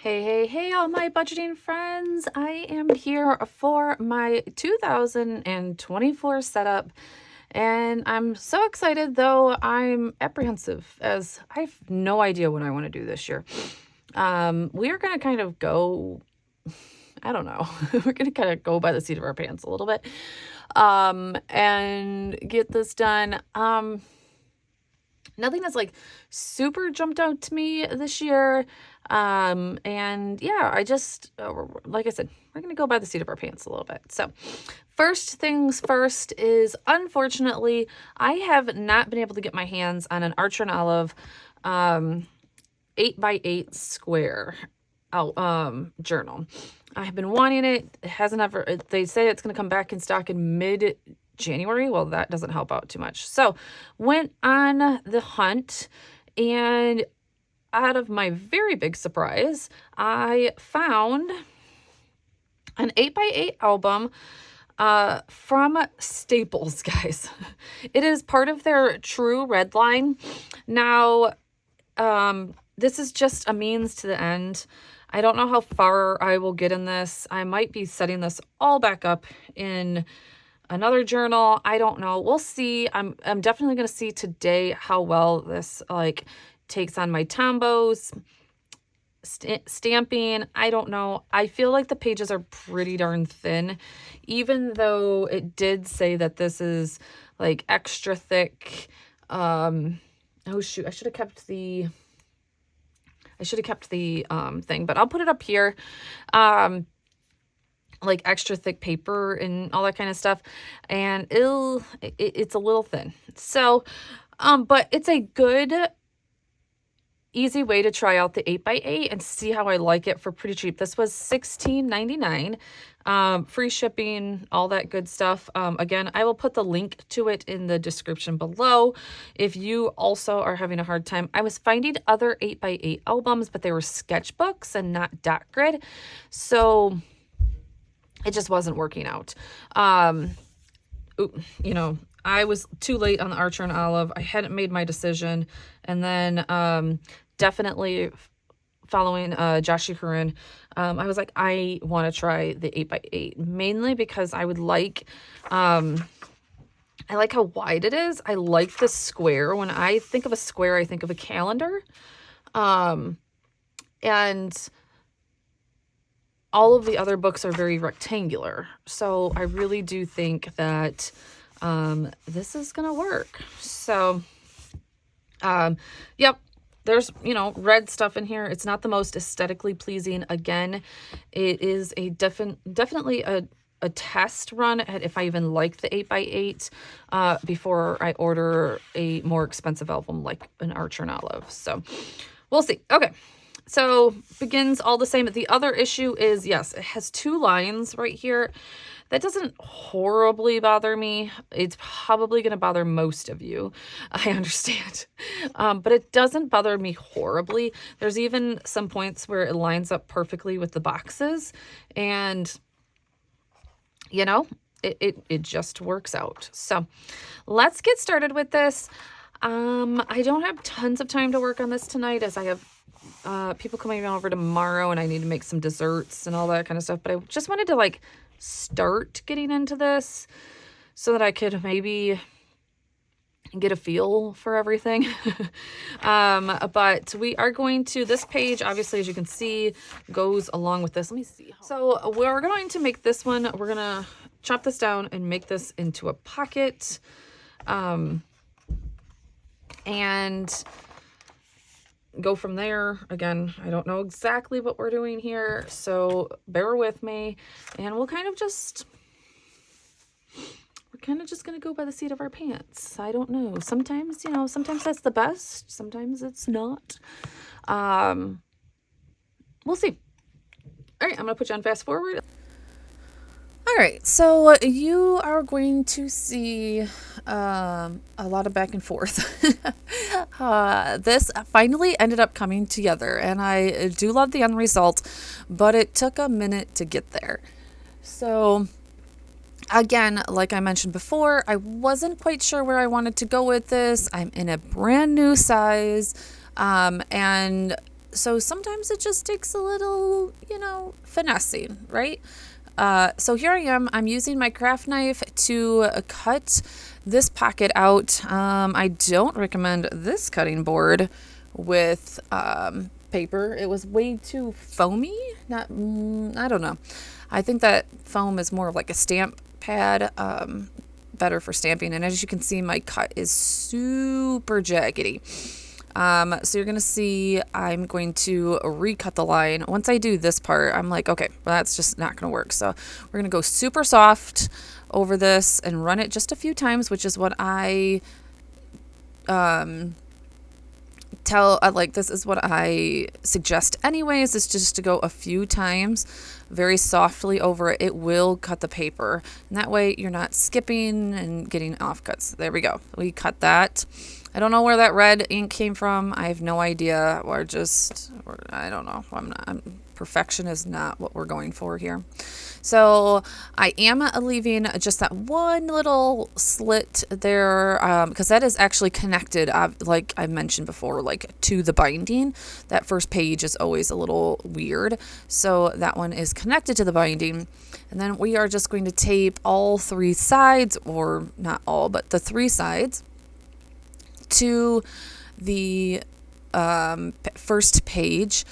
Hey, all my budgeting friends. I am here for my 2024 setup, and I'm so excited, though I'm apprehensive as I have no idea what I want to do this year. We are going to kind of go, I don't know, we're going to kind of go by the seat of our pants a little bit, and get this done. Nothing has like super jumped out to me this year. And yeah, I just, like I said, we're going to go by the seat of our pants a little bit. So first things first is, unfortunately, I have not been able to get my hands on an Archer and Olive 8x8 square journal. I have been wanting it. It hasn't ever, they say it's going to come back in stock in mid-January. Well, that doesn't help out too much. So went on the hunt, and out of my very big surprise, I found an 8x8 album from Staples, guys. It is part of their True Red line. Now, this is just a means to the end. I don't know how far I will get in this. I might be setting this all back up in another journal. I don't know. We'll see. I'm definitely going to see today how well this takes on my Tombos stamping. I don't know. I feel like the pages are pretty darn thin, even though it did say that this is like extra thick. Oh shoot, I should have kept the thing, but I'll put it up here. Like extra thick paper and all that kind of stuff, and it's a little thin. So but it's a good easy way to try out the 8x8 and see how I like it for pretty cheap. This was $16.99, free shipping, all that good stuff. Again, I will put the link to it in the description below if you also are having a hard time. I was finding other 8x8 albums, but they were sketchbooks and not dot grid, so it just wasn't working out. I was too late on the Archer and Olive. I hadn't made my decision. And then definitely following Joshi Hurin, I was like, I want to try the 8x8, mainly because I would like, I like how wide it is. I like the square. When I think of a square, I think of a calendar. And all of the other books are very rectangular. So I really do think that this is going to work. So, yep, there's, red stuff in here. It's not the most aesthetically pleasing. Again, it is a definitely a test run at if I even like the 8x8 before I order a more expensive album like an Archer and Olive. So we'll see. Okay. So begins all the same. The other issue is, yes, it has two lines right here. That doesn't horribly bother me. It's probably going to bother most of you. I understand. But it doesn't bother me horribly. There's even some points where it lines up perfectly with the boxes. And, it just works out. So let's get started with this. I don't have tons of time to work on this tonight, as I have people coming over tomorrow, and I need to make some desserts and all that kind of stuff. But I just wanted to start getting into this so that I could maybe get a feel for everything. But we are going to, this page, obviously, as you can see, goes along with this. Let me see. So we're going to make this one, we're going to chop this down and make this into a pocket. And go from there. Again, I don't know exactly what we're doing here, so bear with me, and we're kind of just going to go by the seat of our pants. I don't know. Sometimes, sometimes that's the best. Sometimes it's not. We'll see. All right, I'm going to put you on fast forward. All right, so you are going to see a lot of back and forth. This finally ended up coming together, and I do love the end result, but it took a minute to get there. So again, like I mentioned before, I wasn't quite sure where I wanted to go with this. I'm in a brand new size, and So sometimes it just takes a little, finessing, right? So here I am. I'm using my craft knife to cut this pocket out. I don't recommend this cutting board with paper. It was way too foamy. I don't know. I think that foam is more of like a stamp pad, better for stamping. And as you can see, my cut is super jaggedy. So you're going to see I'm going to recut the line. Once I do this part, I'm like, okay, well, that's just not going to work. So we're going to go super soft over this and run it just a few times, which is what I this is what I suggest anyways, is just to go a few times very softly over it. It will cut the paper, and that way you're not skipping and getting offcuts. There we go. We cut that. I don't know where that red ink came from. I have no idea. I don't know. Perfection is not what we're going for here. So I am leaving just that one little slit there, because that is actually connected, like I mentioned before, like to the binding. That first page is always a little weird. So that one is connected to the binding. And then we are just going to tape all three sides, or not all, but the three sides, to the first page.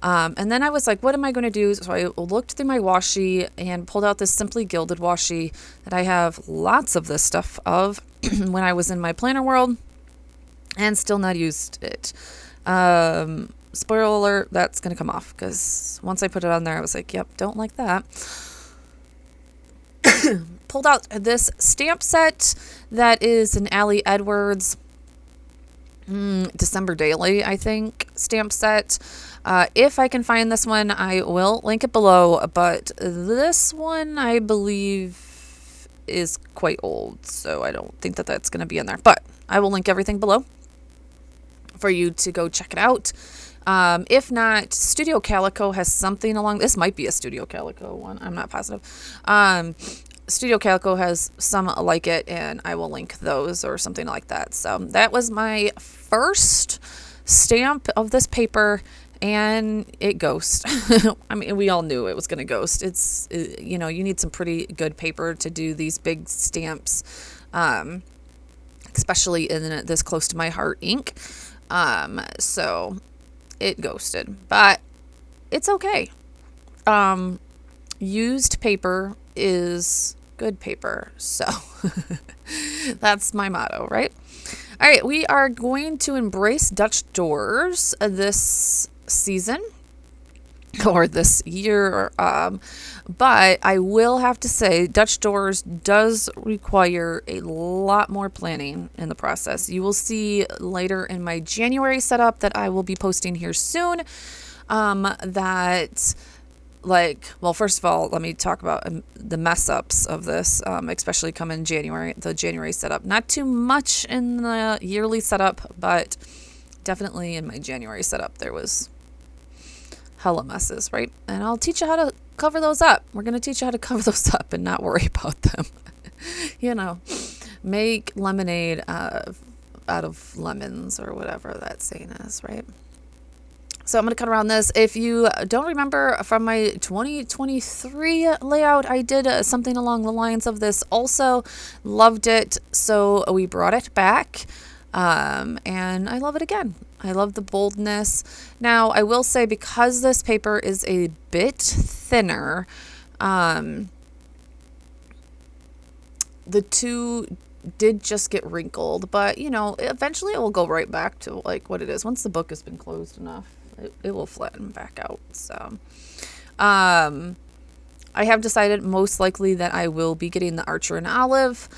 And then I was like, what am I going to do? So I looked through my washi and pulled out this Simply Gilded washi that I have lots of this stuff of when I was in my planner world, and still not used it. Spoiler alert, that's going to come off, because once I put it on there, I was like, yep, don't like that. Pulled out this stamp set that is an Allie Edwards December Daily, I think, stamp set. If I can find this one, I will link it below, but this one I believe is quite old, so I don't think that that's going to be in there, but I will link everything below for you to go check it out. If not, Studio Calico has something along, this might be a Studio Calico one, I'm not positive. Studio Calico has some like it, and I will link those or something like that. So that was my first stamp of this paper, and it ghosted. I mean, we all knew it was going to ghost. You need some pretty good paper to do these big stamps, especially in this close to my heart ink. So it ghosted, but it's okay. Used paper is good paper. So that's my motto, right? All right, we are going to embrace Dutch doors this season or this year. But I will have to say Dutch doors does require a lot more planning in the process. You will see later in my January setup that I will be posting here soon, that first of all, let me talk about the mess ups of this, especially come in January, the January setup. Not too much in the yearly setup, but definitely in my January setup, there was hella messes, right? And I'll teach you how to cover those up. We're going to teach you how to cover those up and not worry about them. Make lemonade out of lemons, or whatever that saying is, right? So I'm going to cut around this. If you don't remember from my 2023 layout, I did something along the lines of this also. Loved it. So we brought it back. And I love it again. I love the boldness. Now, I will say, because this paper is a bit thinner, the two did just get wrinkled, but eventually it will go right back to like what it is. Once the book has been closed enough, it will flatten back out. So, I have decided most likely that I will be getting the Archer and Olive,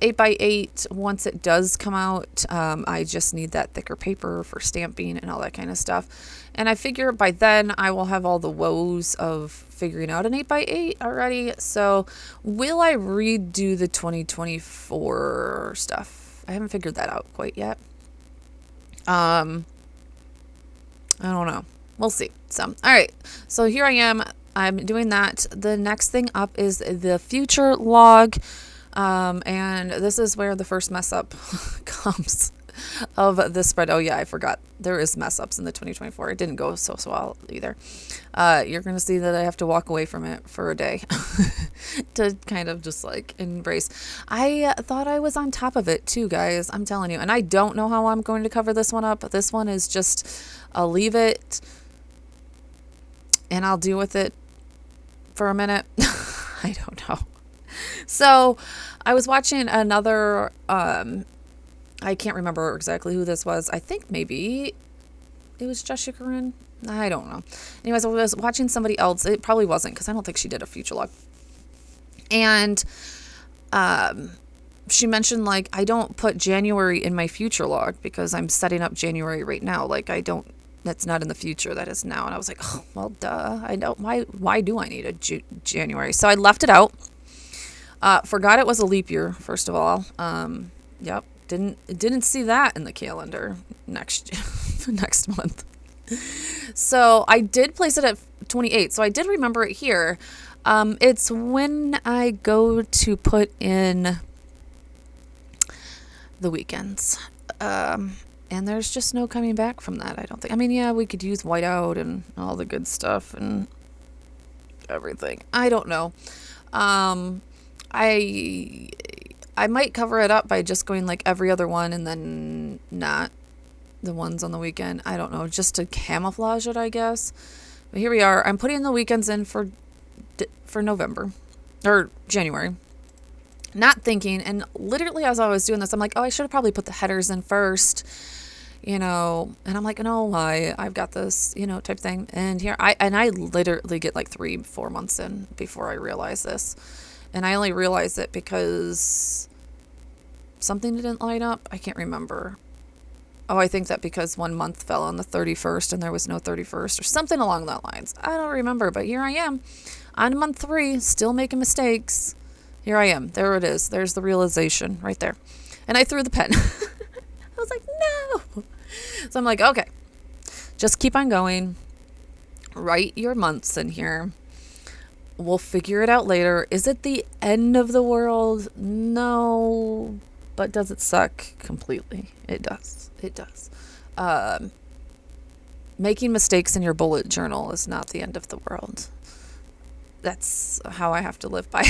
8x8 once it does come out. I just need that thicker paper for stamping and all that kind of stuff. And I figure by then I will have all the woes of figuring out an 8x8 already. So will I redo the 2024 stuff? I haven't figured that out quite yet. I don't know. We'll see. So, all right. So here I am. I'm doing that. The next thing up is the future log. And this is where the first mess up comes of the spread. Oh yeah, I forgot there is mess ups in the 2024. It didn't go so well either. You're going to see that I have to walk away from it for a day to kind of just like embrace. I thought I was on top of it too, guys. I'm telling you. And I don't know how I'm going to cover this one up. This one is just, I'll leave it and I'll deal with it for a minute. I don't know. So I was watching another, I can't remember exactly who this was. I think maybe it was Jessica Corinne. I don't know. Anyways, I was watching somebody else. It probably wasn't because I don't think she did a future log. And she mentioned like, I don't put January in my future log because I'm setting up January right now. Like I don't, that's not in the future. That is now. And I was like, oh, well, duh. I don't, why do I need a January? So I left it out. Forgot it was a leap year, first of all. Yep. Didn't see that in the calendar next month. So I did place it at 28. So I did remember it here. It's when I go to put in the weekends. And there's just no coming back from that, I don't think. I mean, yeah, we could use whiteout and all the good stuff and everything. I don't know. I might cover it up by just going like every other one and then not the ones on the weekend. I don't know, just to camouflage it, I guess. But here we are. I'm putting the weekends in for November or January. Not thinking, and literally as I was doing this, I'm like, oh, I should have probably put the headers in first, and I'm like, no, why? I've got this, type thing. And here I literally get like 3-4 months in before I realize this. And I only realized it because something didn't line up. I can't remember. Oh, I think that because one month fell on the 31st and there was no 31st or something along that lines. I don't remember, but here I am on month 3, still making mistakes. Here I am. There it is. There's the realization right there. And I threw the pen. I was like, no. So I'm like, okay, just keep on going. Write your months in here. We'll figure it out later. Is it the end of the world? No. But does it suck completely? It does. It does. Making mistakes in your bullet journal is not the end of the world. That's how I have to live by.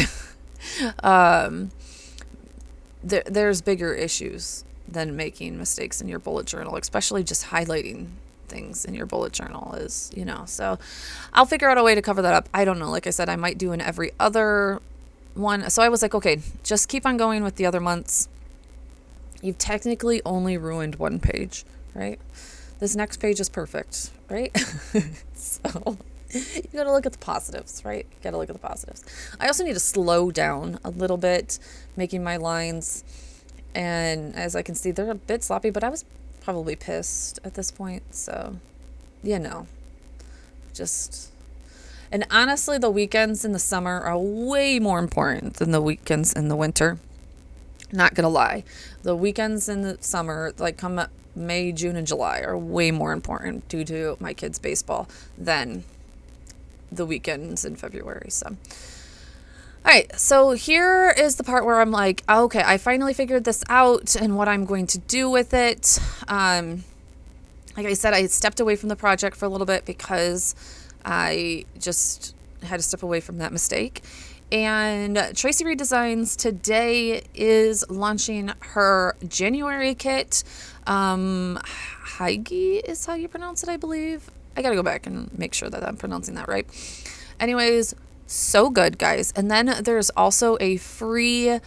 There's bigger issues than making mistakes in your bullet journal, especially just highlighting things in your bullet journal is, so I'll figure out a way to cover that up. I don't know. Like I said, I might do in every other one. So I was like, okay, just keep on going with the other months. You've technically only ruined one page, right? This next page is perfect, right? So you got to look at the positives, right? You got to look at the positives. I also need to slow down a little bit, making my lines. And as I can see, they're a bit sloppy, but I was probably pissed at this point. So, and honestly, the weekends in the summer are way more important than the weekends in the winter. Not gonna lie. The weekends in the summer, like come May, June, and July, are way more important due to my kids' baseball than the weekends in February. So, all right. So here is the part where I'm like, okay, I finally figured this out and what I'm going to do with it. Like I said, I stepped away from the project for a little bit because I just had to step away from that mistake. And Tracy Redesigns today is launching her January kit. Heige is how you pronounce it, I believe. I gotta go back and make sure that I'm pronouncing that right. Anyways, so good, guys. And then there's also a freebie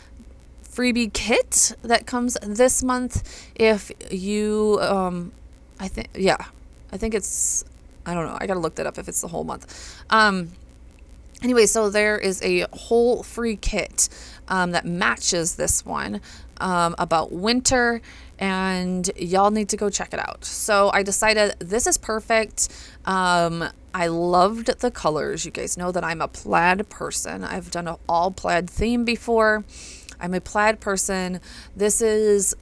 kit that comes this month if you I think it's, I don't know, I gotta look that up if it's the whole month. Anyway, so there is a whole free kit that matches this one about winter, and y'all need to go check it out. So I decided this is perfect. I loved the colors. You guys know that I'm a plaid person. I've done an all plaid theme before. I'm a plaid person. This is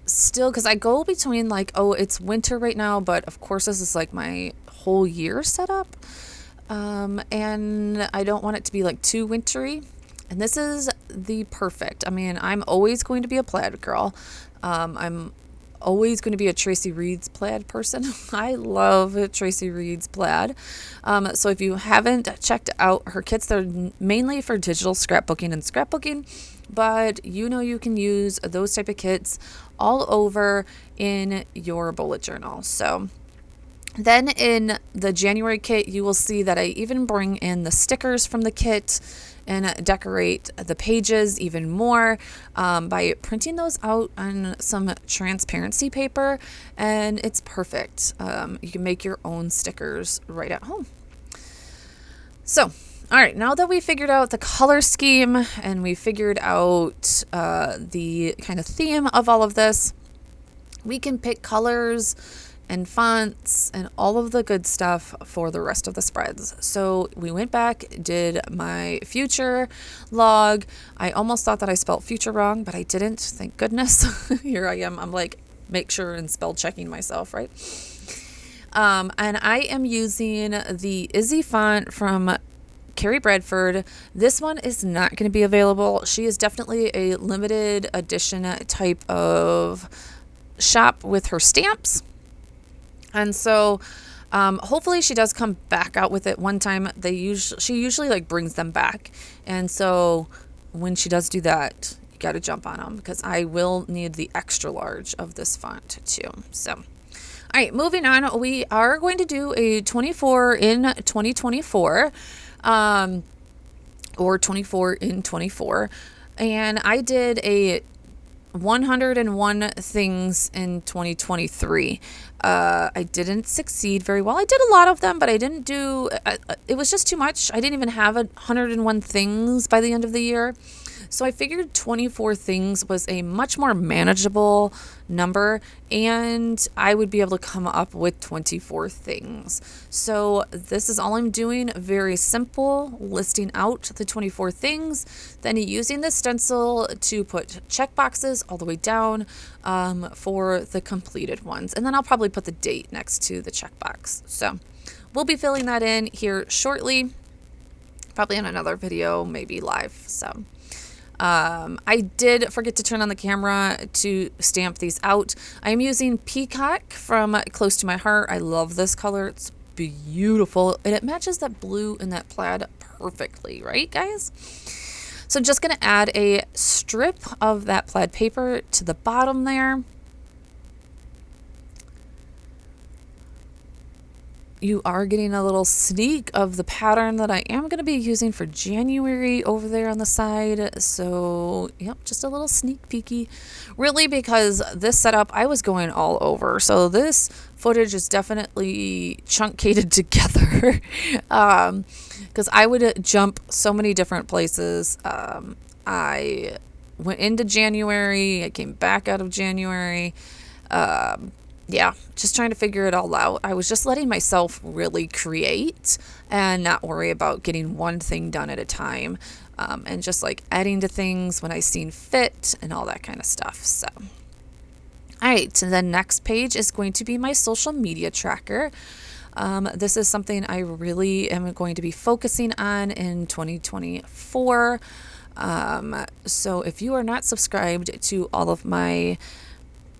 still, because I go between like, oh, it's winter right now, but of course this is like my whole year setup. And I don't want it to be like too wintry. And this is the perfect. I mean, I'm always going to be a plaid girl. I'm always going to be a Tracy Reed's plaid person. I love Tracy Reed's plaid. So if you haven't checked out her kits, they're mainly for digital scrapbooking and scrapbooking, but you can use those type of kits all over in your bullet journal. So then in the January kit, you will see that I even bring in the stickers from the kit and decorate the pages even more by printing those out on some transparency paper, and it's perfect. You can make your own stickers right at home. So, all right, now that we figured out the color scheme and we figured out the kind of theme of all of this, we can pick colors and fonts and all of the good stuff for the rest of the spreads. So we went back, did my future log. I almost thought that I spelled future wrong, but I didn't, thank goodness. Here I am, I'm like, make sure and spell checking myself, right? And I am using the Izzy font from Carrie Bradford. This one is not going to be available. She is definitely a limited edition type of shop with her stamps. And so hopefully she does come back out with it one time. She usually like brings them back. And so when she does do that, you got to jump on them because I will need the extra large of this font too. So, all right, moving on. We are going to do a 24 in 2024 or 24 in 24. And I did a 101 things in 2023. I didn't succeed very well. I did a lot of them, but I didn't do, it was just too much. I didn't even have 101 things by the end of the year. So I figured 24 things was a much more manageable number, and I would be able to come up with 24 things. So this is all I'm doing, very simple, listing out the 24 things, then using the stencil to put check boxes all the way down for the completed ones. And then I'll probably put the date next to the checkbox. So we'll be filling that in here shortly, probably in another video, maybe live. So I did forget to turn on the camera to stamp these out. I'm using Peacock from Close to My Heart. I love this color. It's beautiful, and it matches that blue and that plaid perfectly, right, guys? So I'm just going to add a strip of that plaid paper to the bottom there. You are getting a little sneak of the pattern that I am going to be using for January over there on the side. So, yep, just a little sneak peeky. Really, because this setup, I was going all over. So this footage is definitely chunkated together. Because I would jump so many different places. I went into January. I came back out of January. Yeah, just trying to figure it all out. I was just letting myself really create and not worry about getting one thing done at a time, and just like adding to things when I seen fit and all that kind of stuff. So, all right, so the next page is going to be my social media tracker. This is something I really am going to be focusing on in 2024. So if you are not subscribed to all of my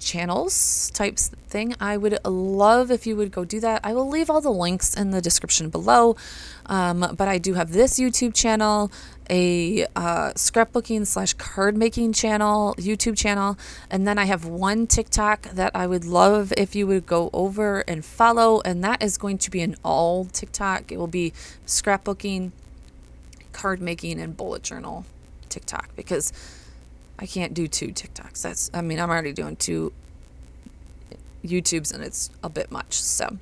channels types thing, I would love if you would go do that. I will leave all the links in the description below, but I do have this YouTube channel, a scrapbooking / card making channel, YouTube channel, and then I have one TikTok that I would love if you would go over and follow, and that is going to be an all TikTok. It will be scrapbooking, card making, and bullet journal TikTok, because I can't do 2 TikToks. I'm already doing 2 YouTubes and it's a bit much. So, all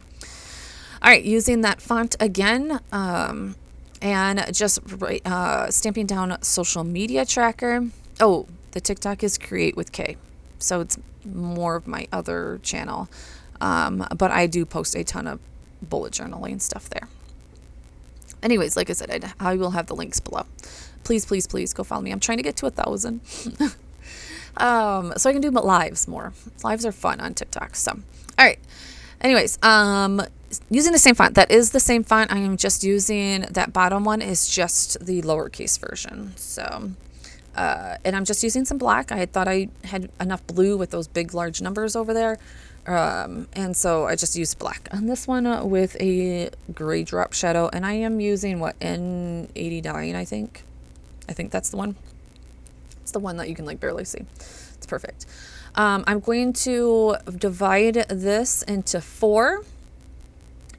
right, using that font again, and just stamping down social media tracker. Oh, the TikTok is Create with K. So it's more of my other channel. But I do post a ton of bullet journaling stuff there. Anyways, like I said, I will have the links below. Please, please, please go follow me. I'm trying to get to 1,000. So I can do lives more. Lives are fun on TikTok. So, all right. Anyways, using the same font. That is the same font. I am just using that bottom one is just the lowercase version. So, And I'm just using some black. I thought I had enough blue with those big, large numbers over there. And so I just used black on this one with a gray drop shadow. And I am using, what, N89, I think. I think that's the one. It's the one that you can like barely see. It's perfect. I'm going to divide this into 4.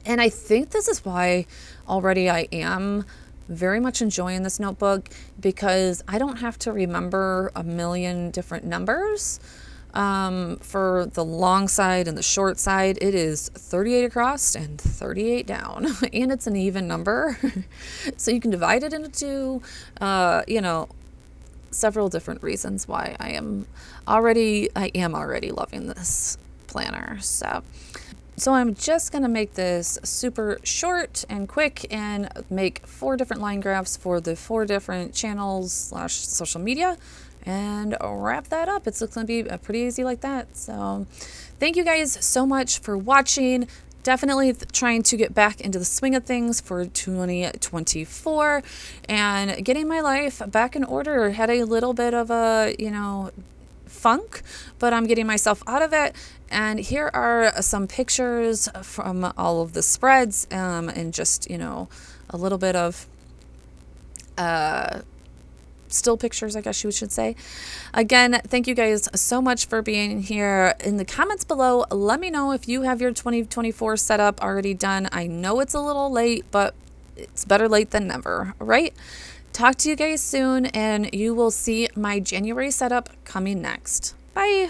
And I think this is why already I am very much enjoying this notebook, because I don't have to remember a million different numbers. For the long side and the short side, it is 38 across and 38 down, and it's an even number. So you can divide it into 2, you know, several different reasons why I am already loving this planner. So I'm just going to make this super short and quick and make 4 different line graphs for the 4 different channels / social media and wrap that up. It's going to be pretty easy like that. So thank you guys so much for watching. Definitely trying to get back into the swing of things for 2024 and getting my life back in order. Had a little bit of a, you know, funk, but I'm getting myself out of it. And here are some pictures from all of the spreads, and just, you know, a little bit of still pictures, I guess you should say. Again, thank you guys so much for being here. In the comments below, let me know if you have your 2024 setup already done. I know it's a little late, but it's better late than never, right? Talk to you guys soon, and you will see my January setup coming next. Bye.